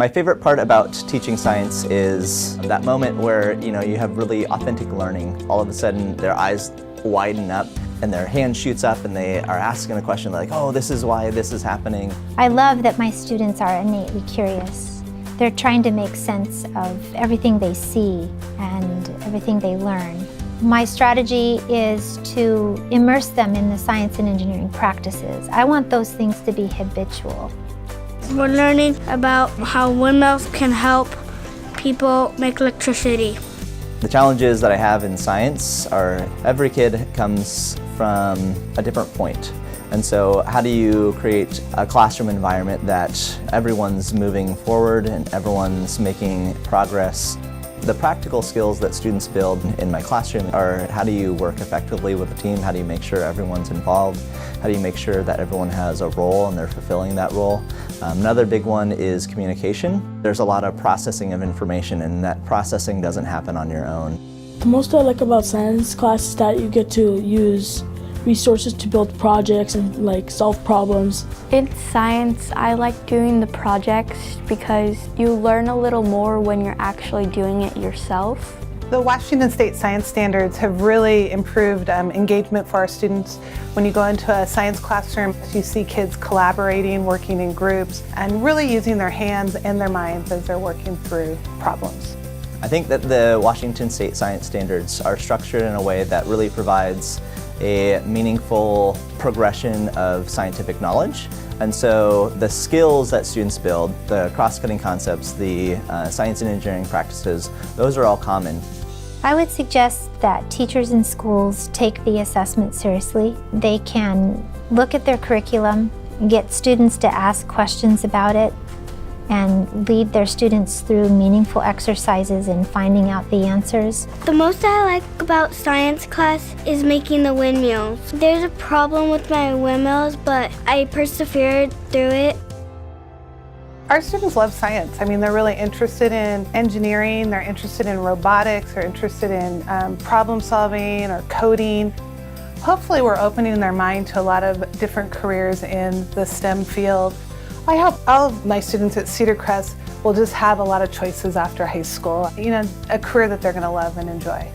My favorite part about teaching science is that moment where you have really authentic learning. All of a sudden their eyes widen up and their hand shoots up and they are asking a question like, oh, this is why this is happening. I love that my students are innately curious. They're trying to make sense of everything they see and everything they learn. My strategy is to immerse them in the science and engineering practices. I want those things to be habitual. We're learning about how windmills can help people make electricity. The challenges that I have in science are every kid comes from a different point. And so how do you create a classroom environment that everyone's moving forward and everyone's making progress? The practical skills that students build in my classroom are how do you work effectively with a team? How do you make sure everyone's involved? How do you make sure that everyone has a role and they're fulfilling that role? Another big one is communication. There's a lot of processing of information and that processing doesn't happen on your own. The most I like about science class is that you get to use resources to build projects and solve problems. In science, I like doing the projects because you learn a little more when you're actually doing it yourself. The Washington State Science Standards have really improved engagement for our students. When you go into a science classroom, you see kids collaborating, working in groups, and really using their hands and their minds as they're working through problems. I think that the Washington State Science Standards are structured in a way that really provides a meaningful progression of scientific knowledge. And so the skills that students build, the cross-cutting concepts, the science and engineering practices, those are all common. I would suggest that teachers in schools take the assessment seriously. They can look at their curriculum, get students to ask questions about it, and lead their students through meaningful exercises in finding out the answers. The most I like about science class is making the windmills. There's a problem with my windmills, but I persevered through it. Our students love science. I mean, they're really interested in engineering, they're interested in robotics, they're interested in problem solving or coding. Hopefully we're opening their mind to a lot of different careers in the STEM field. I hope all of my students at Cedarcrest will just have a lot of choices after high school, a career that they're going to love and enjoy.